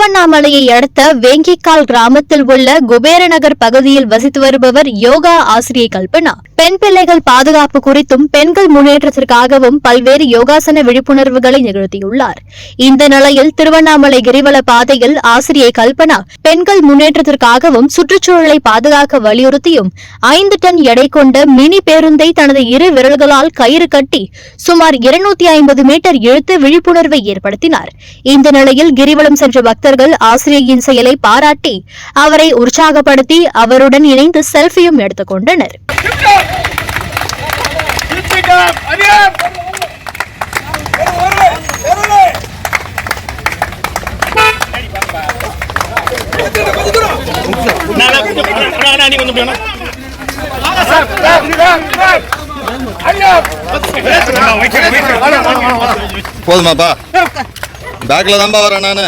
திருவண்ணாமலையை அடுத்த வேங்கிக்கால் கிராமத்தில் உள்ள குபேரநகர் பகுதியில் வசித்து வருபவர் யோகா ஆசிரியை கல்பனா. பெண் பிள்ளைகள் பாதுகாப்பு குறித்தும் பெண்கள் முன்னேற்றத்திற்காகவும் பல்வேறு யோகாசன விழிப்புணர்வுகளை நிகழ்த்தியுள்ளார். இந்த நிலையில் திருவண்ணாமலை கிரிவல பாதையில் ஆசிரியை கல்பனா பெண்கள் முன்னேற்றத்திற்காகவும் சுற்றுச்சூழலை பாதுகாக்க வலியுறுத்தியும் 5 டன் எடை கொண்ட மினி பேருந்தை தனது 2 விரல்களால் கயிறு கட்டி சுமார் 250 மீட்டர் இழுத்து விழிப்புணர்வை ஏற்படுத்தினார். இந்த நிலையில் கிரிவலம் சென்ற பக்தர்கள் ஆசிரியையின் செயலை பாராட்டி அவரை உற்சாகப்படுத்தி அவருடன் இணைந்து செல்பியும் எடுத்துக் கொண்டனர். போதுமாப்பா, பேக்ல தான்ப்பா வரேன் நானு.